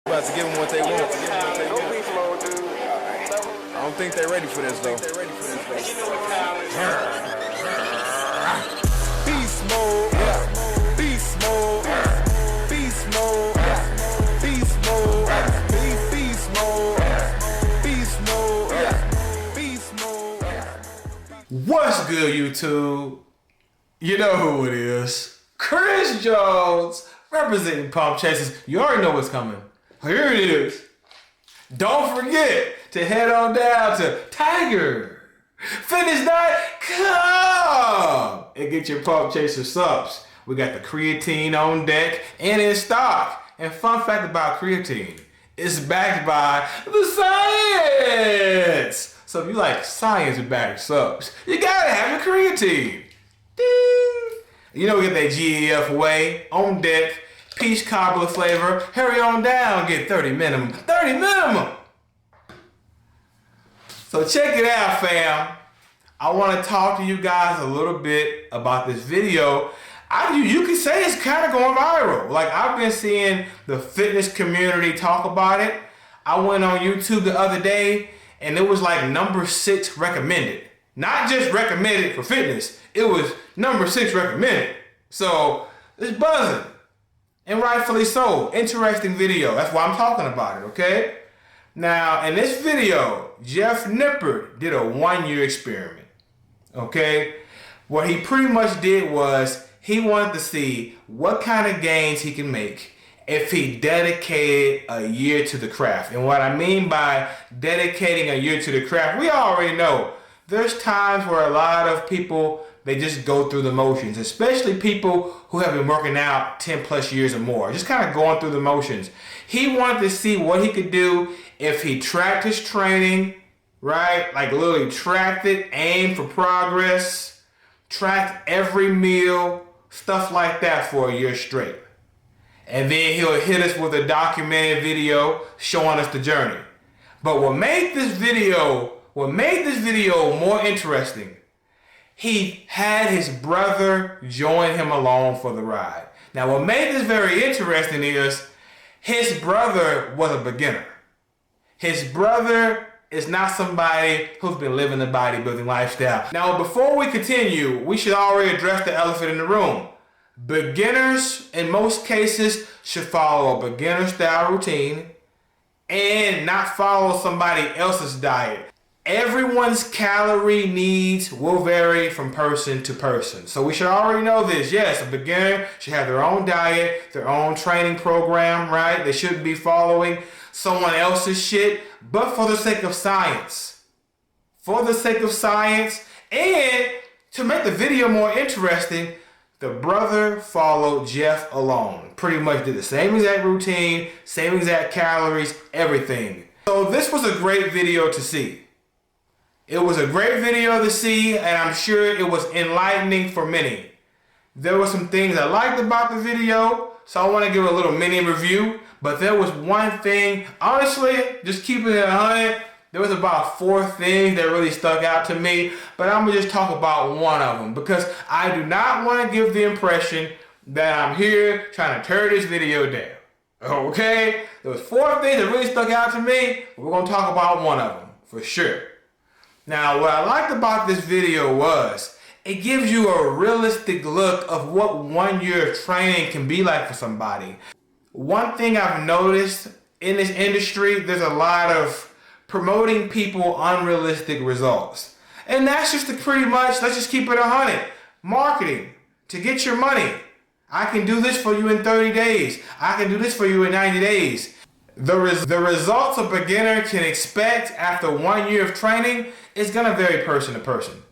About to give them what they want. No Beastmode, dude. I don't think they're ready for this though. Beast mode, beast mode, beast mode, beast mode, beast mode, beast mode, beast mode. What's good, YouTube? You know who it is. Chris Jones, representing Pump Chasers. You already know what's coming. Here it is. Don't forget to head on down to TigerFitness.com and get your Pump Chaser subs. We got the creatine on deck and in stock. And fun fact about creatine, it's backed by the science. So if you like science-backed subs, you gotta have your creatine. Ding! You know we get that GEF whey on deck. Peach cobbler flavor. Hurry on down, get 30 minimum. 30 minimum! So check it out, fam. I want to talk to you guys a little bit about this video. You can say it's kind of going viral. Like, I've been seeing the fitness community talk about it. I went on YouTube the other day and it was like number 6 recommended. Not just recommended for fitness. It was number 6 recommended. So it's buzzing. And rightfully so. Interesting video. That's why I'm talking about it, okay? Now, in this video, Jeff Nippard did a 1-year experiment, okay? What he pretty much did was he wanted to see what kind of gains he can make if he dedicated a year to the craft. And what I mean by dedicating a year to the craft, we already know there's times where a lot of people, they just go through the motions, especially people who have been working out 10 plus years or more, just kind of going through the motions. He wanted to see what he could do if he tracked his training, right? Like literally tracked it, aimed for progress, tracked every meal, stuff like that for a year straight. And then he'll hit us with a documented video showing us the journey. But what made this video more interesting, he had his brother join him along for the ride. Now, what made this very interesting is his brother was a beginner. His brother is not somebody who's been living the bodybuilding lifestyle. Now, before we continue, we should already address the elephant in the room. Beginners, in most cases, should follow a beginner-style routine and not follow somebody else's diet. Everyone's calorie needs will vary from person to person. So we should already know this. Yes, a beginner should have their own diet, their own training program, right? They shouldn't be following someone else's shit, but for the sake of science. For the sake of science and to make the video more interesting, the brother followed Jeff alone. Pretty much did the same exact routine, same exact calories, everything. So this was a great video to see. It was a great video to see, and I'm sure it was enlightening for many. There were some things I liked about the video, so I want to give a little mini review. But there was one thing, honestly, just keeping it 100, there was about 4 things that really stuck out to me. But I'm going to just talk about one of them, because I do not want to give the impression that I'm here trying to tear this video down. Okay? There was 4 things that really stuck out to me. We're going to talk about one of them, for sure. Now, what I liked about this video was it gives you a realistic look of what 1 year of training can be like for somebody. One thing I've noticed in this industry, there's a lot of promoting people unrealistic results. And that's just pretty much, let's just keep it 100. Marketing to get your money. I can do this for you in 30 days. I can do this for you in 90 days. The results a beginner can expect after 1 year of training is going to vary person to person.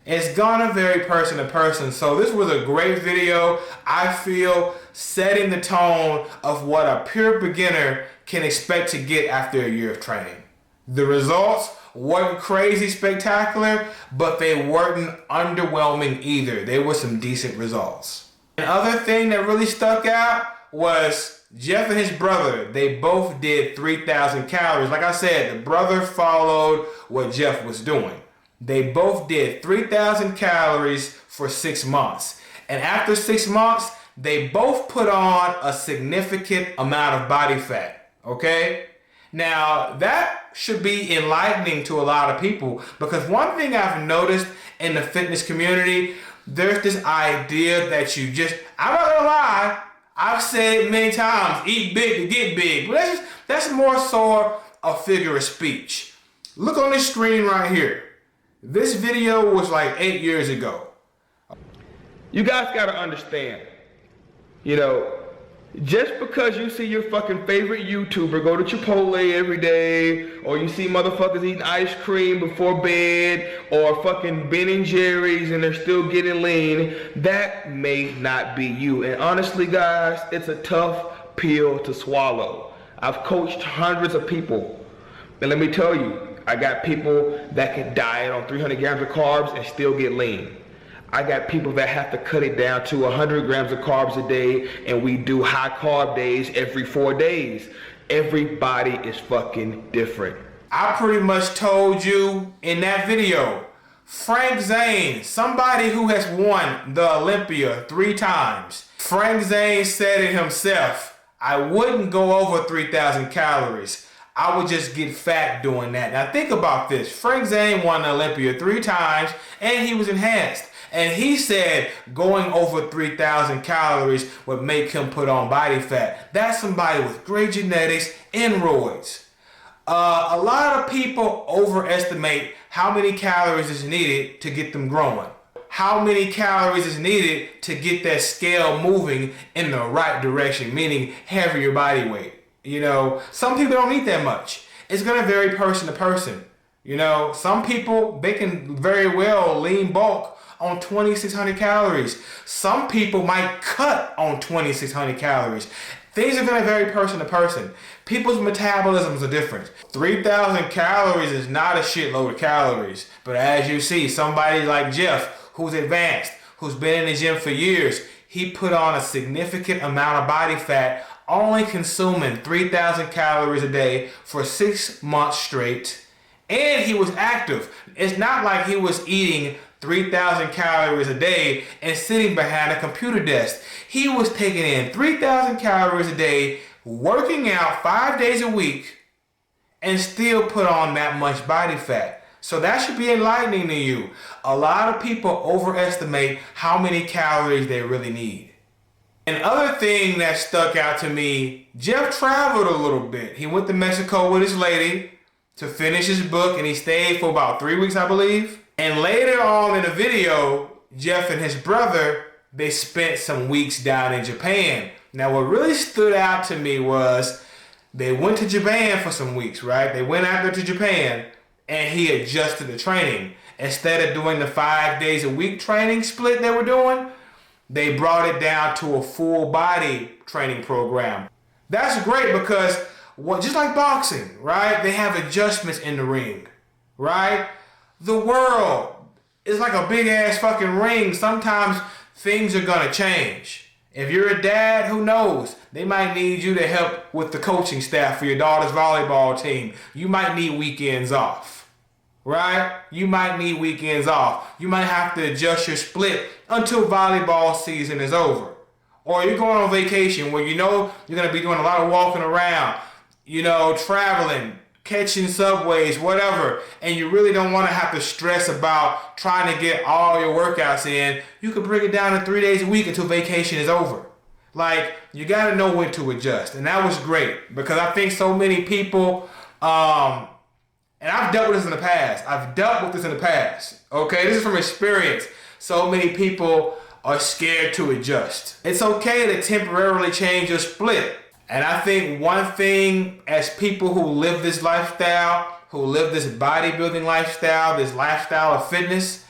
It's going to vary person to person. So this was a great video, I feel, setting the tone of what a pure beginner can expect to get after a year of training. The results weren't crazy spectacular, but they weren't underwhelming either. They were some decent results. Another thing that really stuck out was Jeff and his brother. They both did 3,000 calories. Like I said, the brother followed what Jeff was doing. They both did 3,000 calories for 6 months. And after 6 months, they both put on a significant amount of body fat. okay? Now, that should be enlightening to a lot of people, because one thing I've noticed in the fitness community, there's this idea that I'm not gonna lie, I've said it many times, eat big to get big, but that's more so a figure of speech. Look on this screen right here. This video was like 8 years ago. You guys gotta understand, just because you see your fucking favorite YouTuber go to Chipotle every day, or you see motherfuckers eating ice cream before bed, or fucking Ben and Jerry's and they're still getting lean, that may not be you. And honestly, guys, it's a tough pill to swallow. I've coached hundreds of people, and let me tell you, I got people that can diet on 300 grams of carbs and still get lean. I got people that have to cut it down to 100 grams of carbs a day, and we do high carb days every 4 days. Everybody is fucking different. I pretty much told you in that video, Frank Zane, somebody who has won the Olympia 3 times. Frank Zane said it himself, I wouldn't go over 3,000 calories. I would just get fat doing that. Now think about this. Frank Zane won the Olympia 3 times and he was enhanced. And he said going over 3,000 calories would make him put on body fat. That's somebody with great genetics and roids. A lot of people overestimate how many calories is needed to get them growing. How many calories is needed to get that scale moving in the right direction, meaning heavier body weight. Some people don't need that much. It's gonna vary person to person. Some people, they can very well lean bulk on 2,600 calories. Some people might cut on 2,600 calories. Things are going to vary person to person. People's metabolisms are different. 3,000 calories is not a shitload of calories. But as you see, somebody like Jeff, who's advanced, who's been in the gym for years, he put on a significant amount of body fat, only consuming 3,000 calories a day for 6 months straight. And he was active. It's not like he was eating 3,000 calories a day and sitting behind a computer desk. He was taking in 3,000 calories a day, working out 5 days a week, and still put on that much body fat. So that should be enlightening to you. A lot of people overestimate how many calories they really need. Another thing that stuck out to me, Jeff traveled a little bit. He went to Mexico with his lady to finish his book, and he stayed for about 3 weeks, I believe. And later on in the video, Jeff and his brother, they spent some weeks down in Japan. Now what really stood out to me was they went to Japan for some weeks, right? They went out there to Japan and he adjusted the training. Instead of doing the 5 days a week training split they were doing, they brought it down to a full body training program. That's great because just like boxing, right? They have adjustments in the ring, right? The world is like a big ass fucking ring. Sometimes things are gonna change. If you're a dad, who knows? They might need you to help with the coaching staff for your daughter's volleyball team. You might need weekends off, right? You might need weekends off. You might have to adjust your split until volleyball season is over. Or you're going on vacation where you're gonna be doing a lot of walking around, traveling, catching subways, whatever, and you really don't want to have to stress about trying to get all your workouts in. You can bring it down to 3 days a week until vacation is over. Like, you got to know when to adjust. And that was great because I think so many people, and I've dealt with this in the past. Okay, this is from experience. So many people are scared to adjust. It's okay to temporarily change your split. And I think one thing, as people who live this lifestyle, who live this bodybuilding lifestyle, this lifestyle of fitness,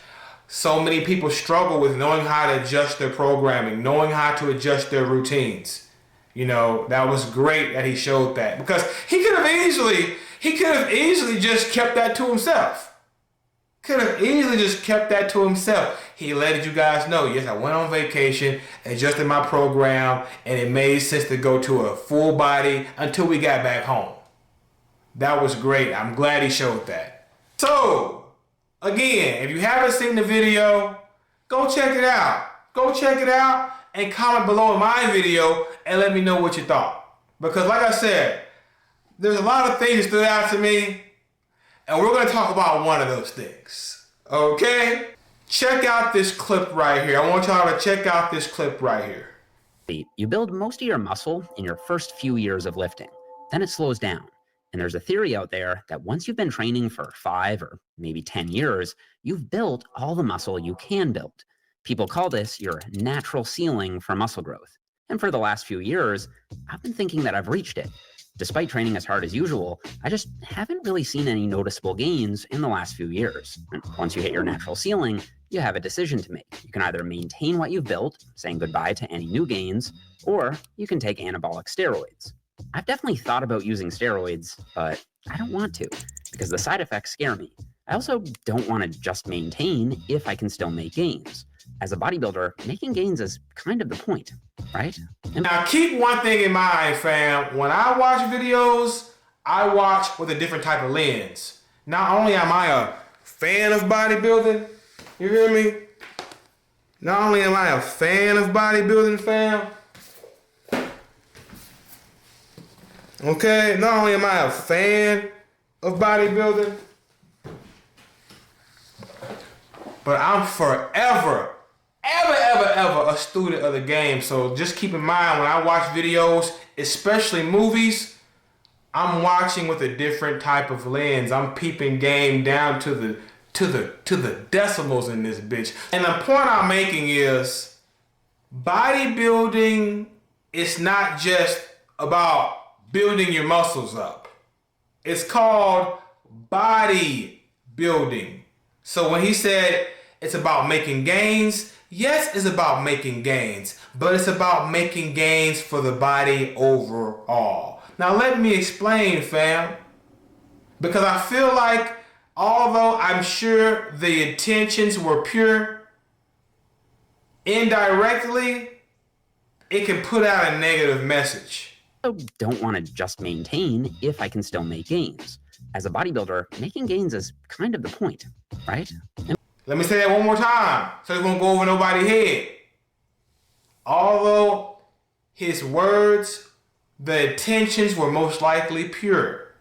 so many people struggle with knowing how to adjust their programming, knowing how to adjust their routines. That was great that he showed that, because he could have easily just kept that to himself. He let you guys know, yes, I went on vacation, adjusted my program, and it made sense to go to a full body until we got back home. That was great. I'm glad he showed that. So, again, if you haven't seen the video, go check it out. And comment below in my video and let me know what you thought. Because like I said, there's a lot of things that stood out to me, and we're gonna talk about one of those things, okay? Check out this clip right here. I want y'all to check out this clip right here. You build most of your muscle in your first few years of lifting, then it slows down. And there's a theory out there that once you've been training for 5 or maybe 10 years, you've built all the muscle you can build. People call this your natural ceiling for muscle growth. And for the last few years, I've been thinking that I've reached it. Despite training as hard as usual, I just haven't really seen any noticeable gains in the last few years. And once you hit your natural ceiling, you have a decision to make. You can either maintain what you've built, saying goodbye to any new gains, or you can take anabolic steroids. I've definitely thought about using steroids, but I don't want to because the side effects scare me. I also don't want to just maintain if I can still make gains. As a bodybuilder, making gains is kind of the point, right? Now keep one thing in mind, fam. When I watch videos, I watch with a different type of lens. Not only am I a fan of bodybuilding, you hear me? Not only am I a fan of bodybuilding, fam. Okay, not only am I a fan of bodybuilding, but I'm forever, ever a student of the game. So just keep in mind when I watch videos, especially movies, I'm watching with a different type of lens. I'm peeping game down to the decimals in this bitch. And the point I'm making is bodybuilding is not just about building your muscles up. It's called bodybuilding. So when he said it's about making gains, yes, it's about making gains, but it's about making gains for the body overall. Now let me explain, fam, because I feel like although I'm sure the intentions were pure, indirectly, it can put out a negative message. I don't want to just maintain if I can still make gains. As a bodybuilder, making gains is kind of the point, right? Let me say that one more time so it won't go over nobody's head. Although his words, the intentions were most likely pure,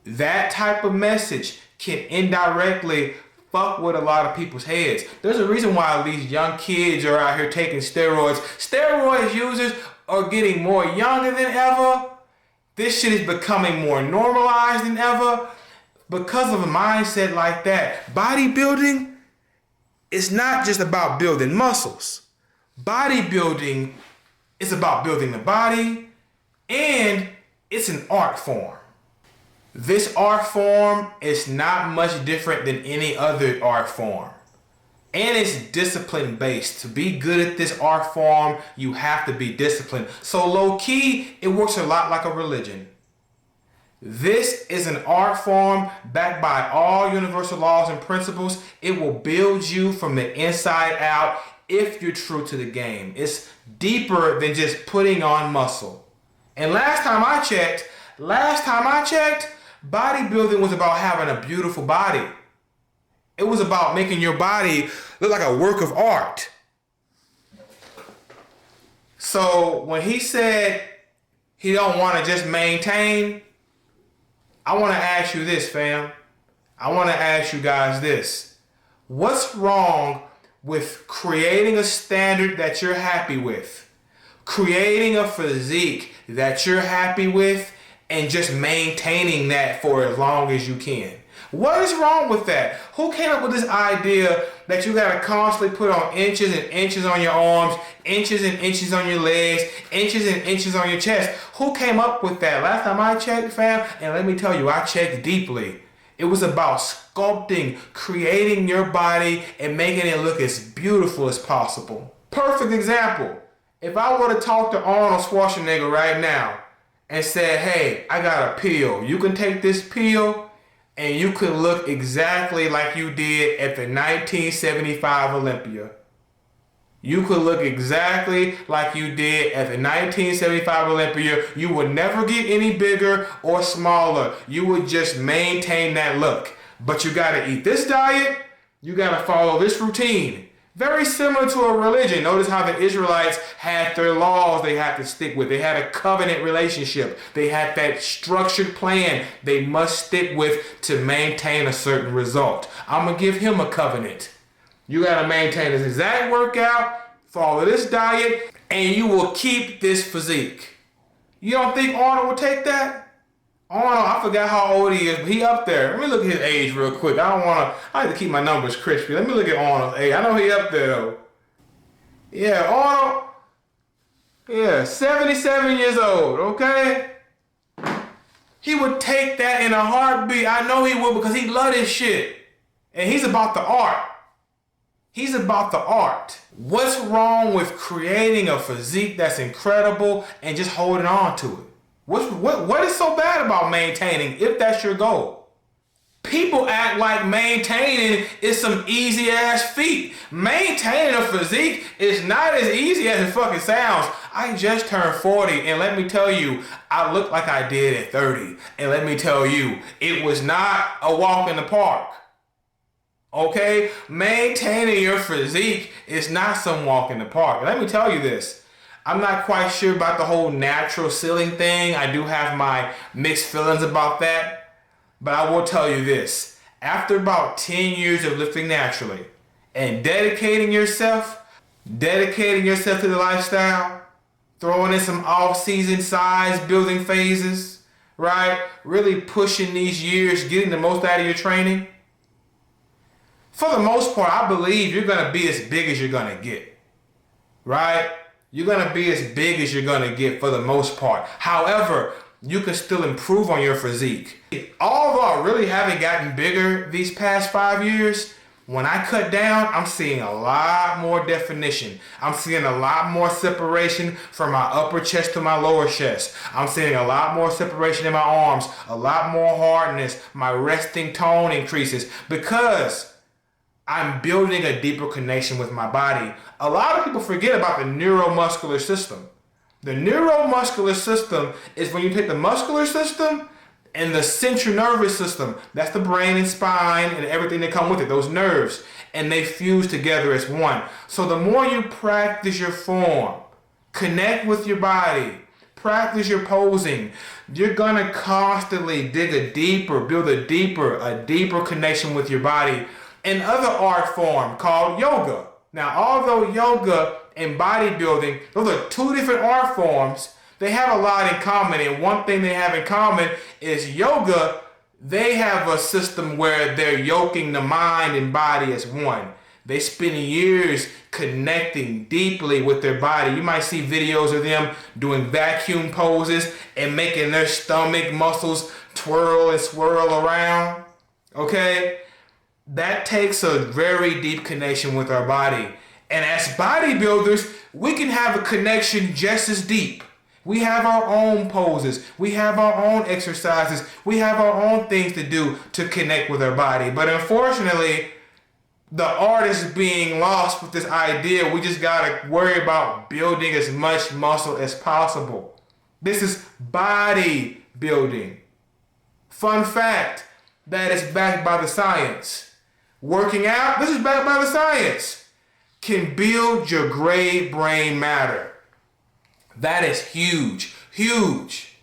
that type of message can indirectly fuck with a lot of people's heads. There's a reason why these young kids are out here taking steroids. Steroid users are getting more younger than ever. This shit is becoming more normalized than ever because of a mindset like that. Bodybuilding is not just about building muscles. Bodybuilding is about building the body, and it's an art form. This art form is not much different than any other art form. And it's discipline based. To be good at this art form, you have to be disciplined. So low key, it works a lot like a religion. This is an art form backed by all universal laws and principles. It will build you from the inside out if you're true to the game. It's deeper than just putting on muscle. And last time I checked, bodybuilding was about having a beautiful body. It was about making your body look like a work of art. So when he said he don't want to just maintain, I want to ask you this, fam. I want to ask you guys this. What's wrong with creating a standard that you're happy with, creating a physique that you're happy with, and just maintaining that for as long as you can? What is wrong with that? Who came up with this idea that you gotta constantly put on inches and inches on your arms, inches and inches on your legs, inches and inches on your chest? Who came up with that? Last time I checked, fam, and let me tell you, I checked deeply. It was about sculpting, creating your body, and making it look as beautiful as possible. Perfect example. If I were to talk to Arnold Schwarzenegger right now and said, hey, I got a pill. You can take this pill and you could look exactly like you did at the 1975 Olympia. You could look exactly like you did at the 1975 Olympia. You would never get any bigger or smaller. You would just maintain that look. But you gotta eat this diet. You gotta follow this routine. Very similar to a religion. Notice how the Israelites had their laws they had to stick with. They had a covenant relationship. They had that structured plan they must stick with to maintain a certain result. I'm going to give him a covenant. You got to maintain this exact workout, follow this diet, and you will keep this physique. You don't think Arnold will take that? Arnold, I forgot how old he is, but he up there. Let me look at his age real quick. I like to keep my numbers crispy. Let me look at Arnold's age. I know he up there though. Yeah, Arnold. Yeah, 77 years old, okay? He would take that in a heartbeat. I know he would because he love this shit. And he's about the art. He's about the art. What's wrong with creating a physique that's incredible and just holding on to it? What is so bad about maintaining if that's your goal? People act like maintaining is some easy ass feat. Maintaining a physique is not as easy as it fucking sounds. I just turned 40 and let me tell you, I look like I did at 30. And let me tell you, it was not a walk in the park. Okay? Maintaining your physique is not some walk in the park. And let me tell you this. I'm not quite sure about the whole natural ceiling thing. I do have my mixed feelings about that. But I will tell you this. After about 10 years of lifting naturally and dedicating yourself to the lifestyle, throwing in some off-season size building phases, right? Really pushing these years, getting the most out of your training. For the most part, I believe you're going to be as big as you're going to get, right? You're going to be as big as you're going to get for the most part. However, you can still improve on your physique. Although I really haven't gotten bigger these past 5 years, when I cut down, I'm seeing a lot more definition. I'm seeing a lot more separation from my upper chest to my lower chest. I'm seeing a lot more separation in my arms, a lot more hardness. My resting tone increases because I'm building a deeper connection with my body. A lot of people forget about the neuromuscular system. The neuromuscular system is when you take the muscular system and the central nervous system, that's the brain and spine and everything that come with it, those nerves, and they fuse together as one. So the more you practice your form, connect with your body, practice your posing, you're gonna constantly dig build a deeper connection with your body. Another art form called yoga. Now, although yoga and bodybuilding, those are two different art forms, they have a lot in common. And one thing they have in common is yoga, they have a system where they're yoking the mind and body as one. They spend years connecting deeply with their body. You might see videos of them doing vacuum poses and making their stomach muscles twirl and swirl around. Okay? That takes a very deep connection with our body. And as bodybuilders, we can have a connection just as deep. We have our own poses. We have our own exercises. We have our own things to do to connect with our body. But unfortunately, the art is being lost with this idea. We just gotta worry about building as much muscle as possible. This is bodybuilding. Fun fact, that is backed by the science. Working out, this is backed by the science, can build your gray brain matter. That is huge, huge.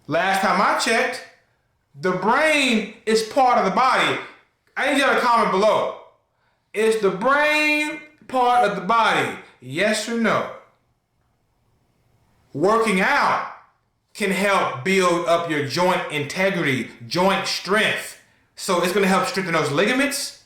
Last time I checked, the brain is part of the body. I need you to comment below. Is the brain part of the body? Yes or no? Working out can help build up your joint integrity, joint strength. So it's going to help strengthen those ligaments.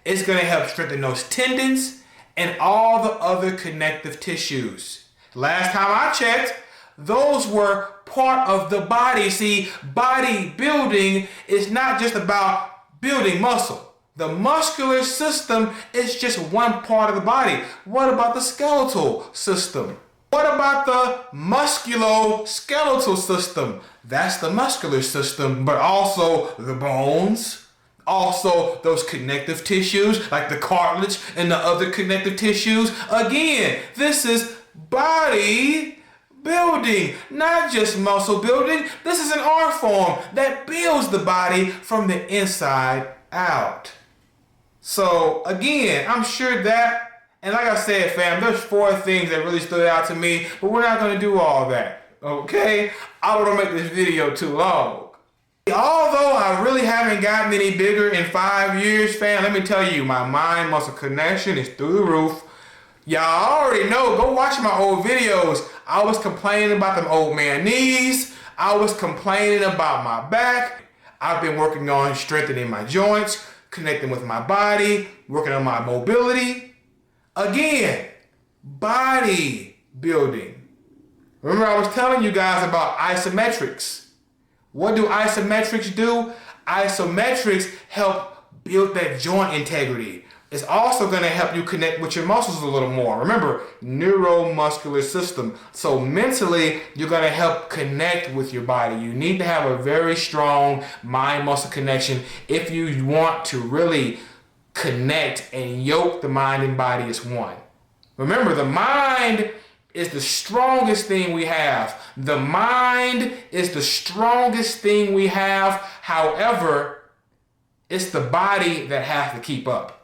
It's going to help strengthen those tendons and all the other connective tissues. Last time I checked, those were part of the body. See, bodybuilding is not just about building muscle. The muscular system is just one part of the body. What about the skeletal system? What about the musculoskeletal system? That's the muscular system, but also the bones, also those connective tissues like the cartilage and the other connective tissues. Again, this is body building, not just muscle building. This is an art form that builds the body from the inside out. So again, I'm sure that, and like I said, fam, there's 4 things that really stood out to me, but we're not gonna do all that, okay? I don't wanna make this video too long. Although I really haven't gotten any bigger in 5 years, fam, let me tell you, my mind muscle connection is through the roof. Y'all already know, go watch my old videos. I was complaining about them old man knees. I was complaining about my back. I've been working on strengthening my joints, connecting with my body, working on my mobility. Again, body building. Remember I was telling you guys about isometrics. What do isometrics do? Isometrics help build that joint integrity. It's also going to help you connect with your muscles a little more. Remember, neuromuscular system. So mentally, you're going to help connect with your body. You need to have a very strong mind-muscle connection if you want to really connect and yoke the mind and body as one. Remember, the mind is the strongest thing we have. The mind is the strongest thing we have. However, it's the body that has to keep up.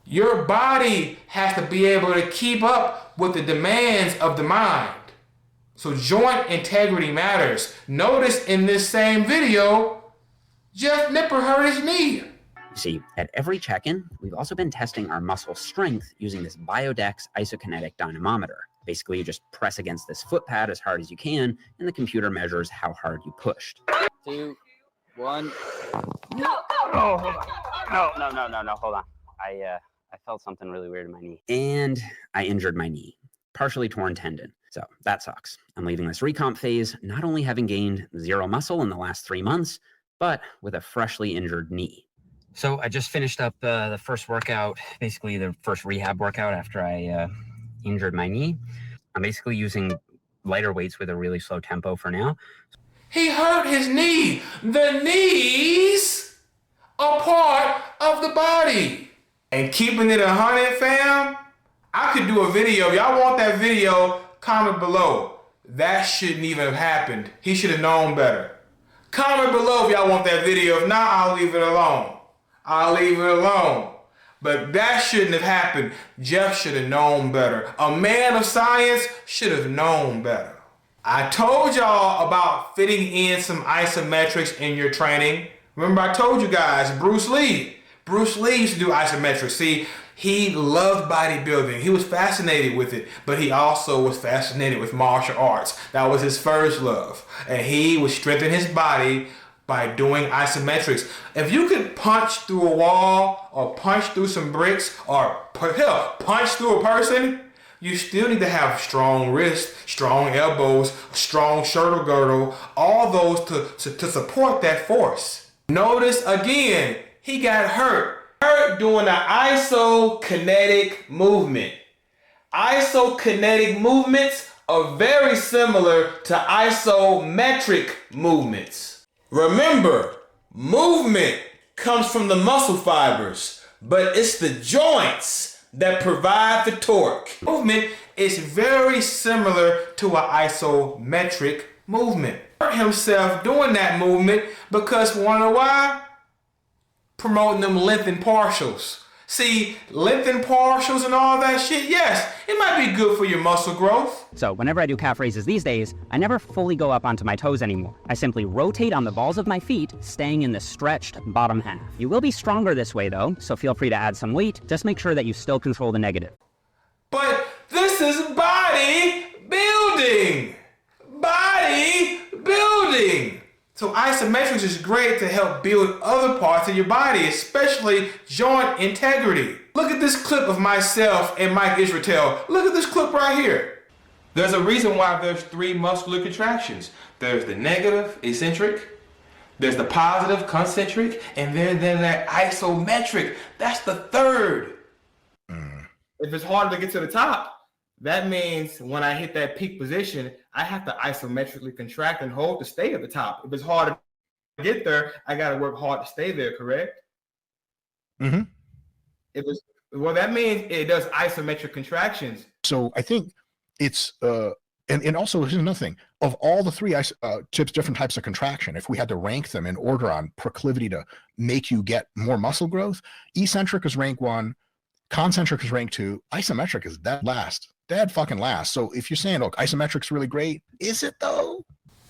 Your body has to be able to keep up with the demands of the mind. So joint integrity matters. Notice in this same video, Jeff Nippard hurt his knee. You see, at every check-in, we've also been testing our muscle strength using this Biodex isokinetic dynamometer. Basically, you just press against this foot pad as hard as you can, and the computer measures how hard you pushed. 2, 1. No! Oh, hold on. No, hold on. I felt something really weird in my knee. And I injured my knee, partially torn tendon. So that sucks. I'm leaving this recomp phase, not only having gained 0 muscle in the last 3 months, but with a freshly injured knee. So I just finished up the first workout, basically the first rehab workout after I injured my knee. I'm basically using lighter weights with a really slow tempo for now. He hurt his knee. The knees are part of the body. And keeping it 100, fam, I could do a video. If y'all want that video, comment below. That shouldn't even have happened. He should have known better. Comment below if y'all want that video. If not, I'll leave it alone. I'll leave it alone. But that shouldn't have happened. Jeff should have known better. A man of science should have known better. I told y'all about fitting in some isometrics in your training. Remember I told you guys, Bruce Lee used to do isometrics. See, he loved bodybuilding. He was fascinated with it, but he also was fascinated with martial arts. That was his first love. And he would strengthen his body by doing isometrics. If you could punch through a wall or punch through some bricks or hell, punch through a person, you still need to have strong wrists, strong elbows, strong shoulder girdle, all those to support that force. Notice again, he got hurt doing an isokinetic movement. Isokinetic movements are very similar to isometric movements. Remember, movement comes from the muscle fibers, but it's the joints that provide the torque. Movement is very similar to an isometric movement. He hurt himself doing that movement because wanna know why? Promoting them lengthened partials. See, lengthened partials and all that shit, yes, it might be good for your muscle growth. So whenever I do calf raises these days, I never fully go up onto my toes anymore. I simply rotate on the balls of my feet, staying in the stretched bottom half. You will be stronger this way though, so feel free to add some weight. Just make sure that you still control the negative. But this is body building. Body building. So isometrics is great to help build other parts of your body, especially joint integrity. Look at this clip of myself and Mike Israel. Look at this clip right here. There's a reason why there's 3 muscular contractions. There's the negative, eccentric. There's the positive, concentric. And then that isometric. That's the third. If it's harder to get to the top, that means when I hit that peak position, I have to isometrically contract and hold to stay at the top. If it's harder to get there, I got to work hard to stay there, correct? Mm-hmm. Well, that means it does isometric contractions. So I think it's, and also here's another thing. of all the three different types of contraction, if we had to rank them in order on proclivity to make you get more muscle growth, eccentric is rank 1, concentric is rank 2, isometric is dead fucking last. So if you're saying, look, isometric's really great, is it though?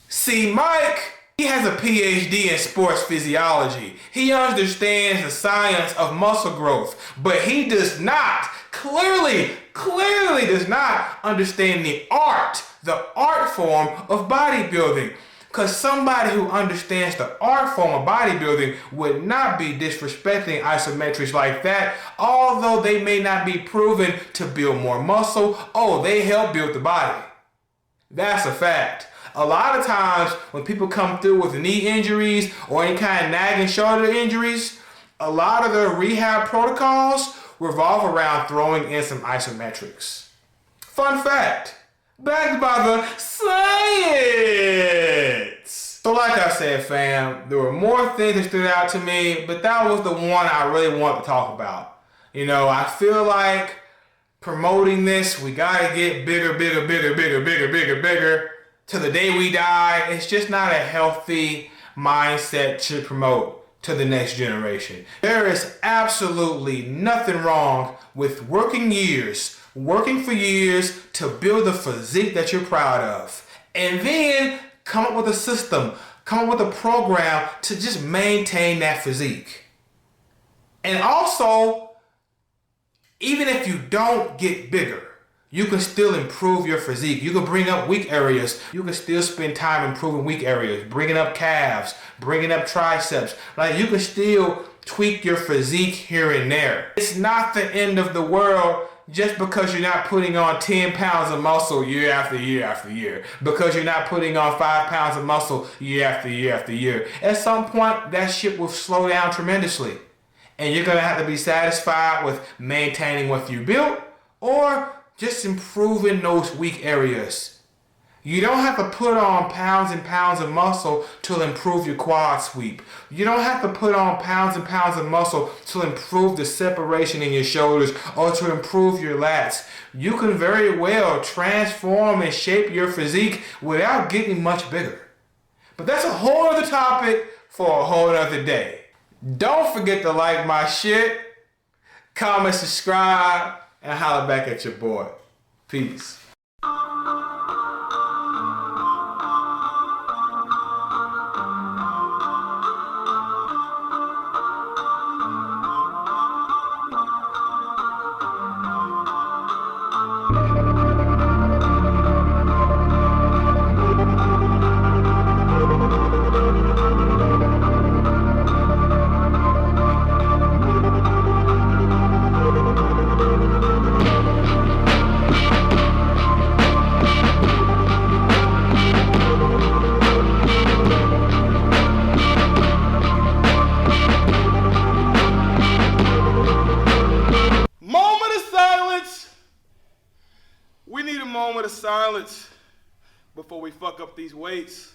See, Mike, he has a PhD in sports physiology. He understands the science of muscle growth, but he does not, clearly does not understand the art form of bodybuilding. Because somebody who understands the art form of bodybuilding would not be disrespecting isometrics like that, although they may not be proven to build more muscle. Oh, they help build the body. That's a fact. A lot of times when people come through with knee injuries or any kind of nagging shoulder injuries, a lot of their rehab protocols revolve around throwing in some isometrics. Fun fact, backed by the science. So like I said, fam, there were more things that stood out to me, but that was the one I really wanted to talk about. You know, I feel like promoting this, we gotta get bigger till the day we die. It's just not a healthy mindset to promote to the next generation. There is absolutely nothing wrong with working for years to build a physique that you're proud of. And then come up with a system, come up with a program to just maintain that physique. And also, even if you don't get bigger, you can still improve your physique. You can bring up weak areas. You can still spend time improving weak areas, bringing up calves, bringing up triceps. Like, you can still tweak your physique here and there. It's not the end of the world just because you're not putting on 10 pounds of muscle year after year after year. Because you're not putting on 5 pounds of muscle year after year after year. At some point, that shit will slow down tremendously. And you're gonna have to be satisfied with maintaining what you built or just improving those weak areas. You don't have to put on pounds and pounds of muscle to improve your quad sweep. You don't have to put on pounds and pounds of muscle to improve the separation in your shoulders or to improve your lats. You can very well transform and shape your physique without getting much bigger. But that's a whole other topic for a whole other day. Don't forget to like my shit, comment, subscribe, and holler back at your boy. Peace. We need a moment of silence before we fuck up these weights.